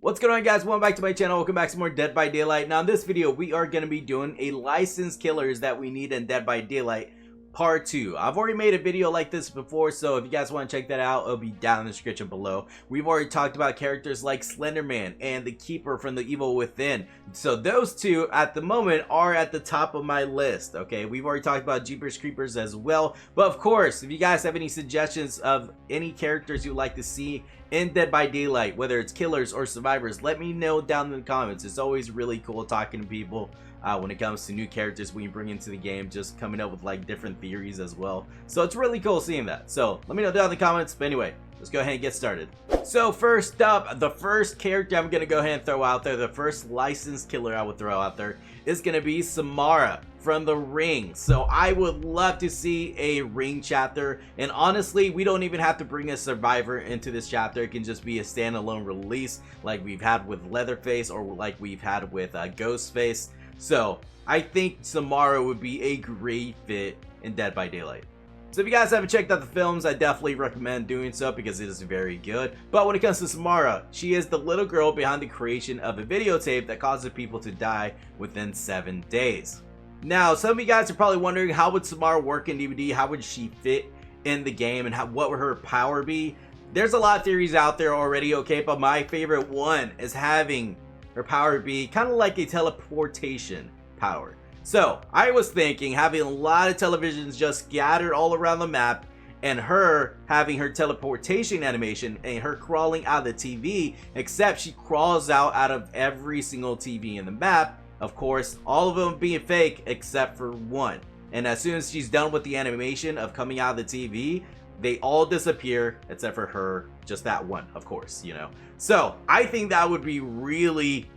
What's going on, guys? Welcome back to my channel. Welcome back to more Dead by Daylight. Now in this video we are going to be doing a licensed killers that we need in Dead by Daylight part 2. I've already made a video like this before, so if you guys want to check that out, it'll be down in the description below. We've already talked about characters like Slenderman and the Keeper from the Evil Within, so those two at the moment are at the top of my list. Okay, we've already talked about Jeepers Creepers as well, but of course if you guys have any suggestions of any characters you'd like to see in Dead by Daylight, whether it's killers or survivors, let me know down in the comments. It's always really cool talking to people when it comes to new characters we bring into the game, just coming up with like different theories as well. So it's really cool seeing that. So let me know down in the comments. But anyway, let's go ahead and get started. So first up, the first character I'm gonna go ahead and throw out there, the first licensed killer I would throw out there is gonna be Samara from The Ring. So I would love to see a Ring chapter, and honestly we don't even have to bring a survivor into this chapter. It can just be a standalone release like we've had with Leatherface or like we've had with Ghostface. So I think Samara would be a great fit in Dead by Daylight. So if you guys haven't checked out the films, I definitely recommend doing so because it is very good. But when it comes to Samara, she is the little girl behind the creation of a videotape that causes people to die within 7 days. Now, some of you guys are probably wondering, how would Samara work in DBD? How would she fit in the game, and what would her power be? There's a lot of theories out there already, okay, but my favorite one is having her power be kind of like a teleportation power. So I was thinking having a lot of televisions just scattered all around the map, and her having her teleportation animation and her crawling out of the TV, except she crawls out of every single TV in the map. Of course, all of them being fake except for one. And as soon as she's done with the animation of coming out of the TV, they all disappear except for her, just that one, of course, you know. So I think that would be really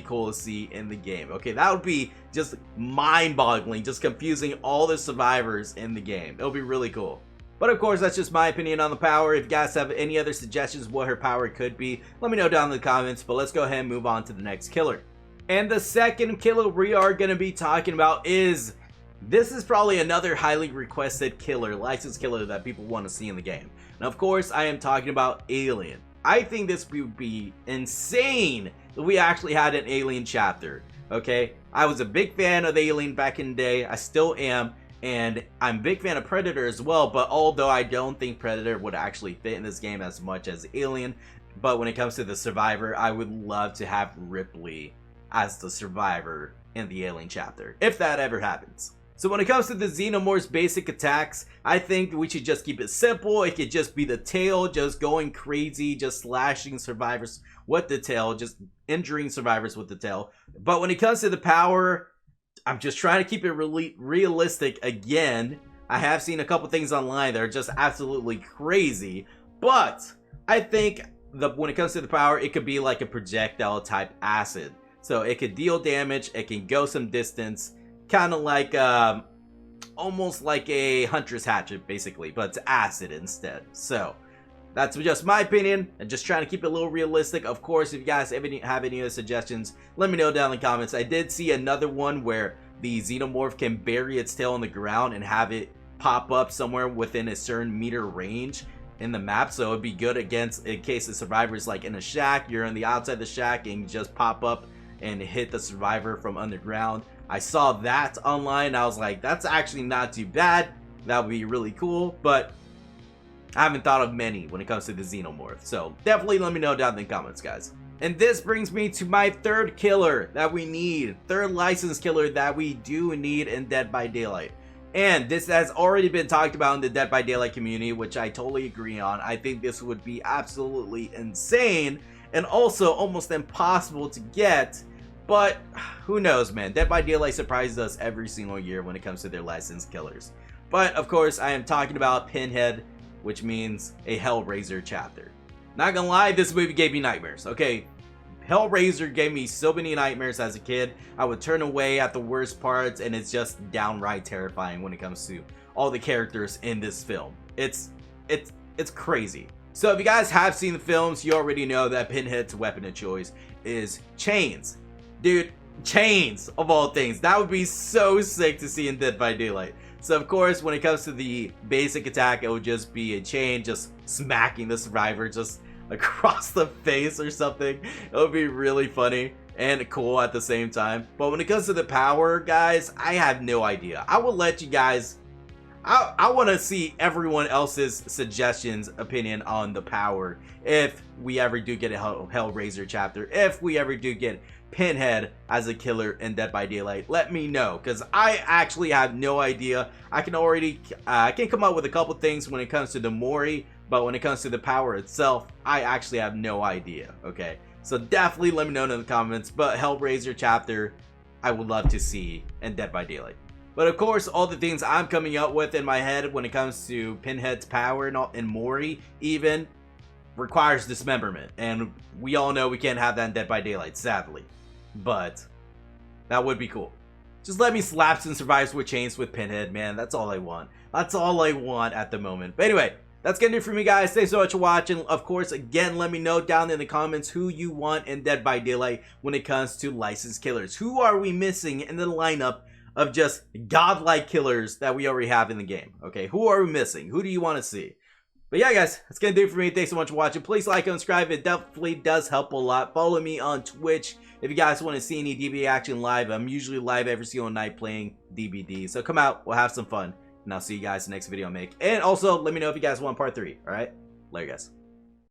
cool to see in the game. Okay, that would be just mind-boggling, just confusing all the survivors in the game. It'll be really cool. But of course, that's just my opinion on the power. If you guys have any other suggestions what her power could be, let me know down in the comments. But let's go ahead and move on to the next killer. And the second killer we are going to be talking about is, this is probably another highly requested killer, licensed killer that people want to see in the game. And of course, I am talking about Alien. I think this would be insane if we actually had an Alien chapter. Okay, I was a big fan of Alien back in the day. I still am. And I'm a big fan of Predator as well. But although I don't think Predator would actually fit in this game as much as Alien, but when it comes to the survivor, I would love to have Ripley as the survivor in the Alien chapter, if that ever happens. So when it comes to the Xenomorph's basic attacks, I think we should just keep it simple. It could just be the tail just going crazy, just slashing survivors with the tail, just injuring survivors with the tail. But when it comes to the power, I'm just trying to keep it really realistic again. I have seen a couple things online that are just absolutely crazy, but I think when it comes to the power, it could be like a projectile type acid. So it could deal damage, it can go some distance, kind of like almost like a hunter's hatchet basically, but it's acid instead. So that's just my opinion, and just trying to keep it a little realistic. Of course, if you guys have any other suggestions, let me know down in the comments. I did see another one where the Xenomorph can bury its tail in the ground and have it pop up somewhere within a certain meter range in the map, so it'd be good against, in case the survivor's like in a shack, you're on the outside of the shack and you just pop up and hit the survivor from underground. I saw that online and I was like, that's actually not too bad. That would be really cool, but I haven't thought of many when it comes to the Xenomorph. So definitely let me know down in the comments, guys. And this brings me to my third killer that we need. Third licensed killer that we do need in Dead by Daylight. And this has already been talked about in the Dead by Daylight community, which I totally agree on. I think this would be absolutely insane and also almost impossible to get. But who knows, man. Dead by Daylight surprises us every single year when it comes to their licensed killers. But of course, I am talking about Pinhead, which means a Hellraiser chapter. Not gonna lie, this movie gave me nightmares. Okay, Hellraiser gave me so many nightmares as a kid. I would turn away at the worst parts, and it's just downright terrifying when it comes to all the characters in this film. It's crazy. So if you guys have seen the films, you already know that Pinhead's weapon of choice is chains. Dude, chains of all things. That would be so sick to see in Dead by Daylight. So of course, when it comes to the basic attack, it would just be a chain just smacking the survivor just across the face or something. It would be really funny and cool at the same time. But when it comes to the power, guys, I have no idea. I will let you guys, I want to see everyone else's suggestions, opinion on the power. If we ever do get a Hellraiser chapter, if we ever do get Pinhead as a killer in Dead by Daylight, let me know, because I actually have no idea. I can come up with a couple things when it comes to the Mori, but when it comes to the power itself, I actually have no idea. Okay, so definitely let me know in the comments. But Hellraiser chapter, I would love to see in Dead by Daylight. But of course, all the things I'm coming up with in my head when it comes to Pinhead's power and Mori even requires dismemberment, and we all know we can't have that in Dead by Daylight, sadly. But that would be cool. Just let me slap some survivors with chains with Pinhead, man. That's all I want. That's all I want at the moment. But anyway, that's gonna do it for me, guys. Thanks so much for watching. Of course, again, let me know down in the comments who you want in Dead by Daylight when it comes to licensed killers. Who are we missing in the lineup of just godlike killers that we already have in the game? Okay, who are we missing? Who do you want to see? But yeah, guys, that's gonna do it for me. Thanks so much for watching. Please like and subscribe. It definitely does help a lot. Follow me on Twitch if you guys want to see any DBD action live. I'm usually live every single night playing DBD. So come out, we'll have some fun. And I'll see you guys in the next video I make. And also, let me know if you guys want part 3. Alright? Later, guys.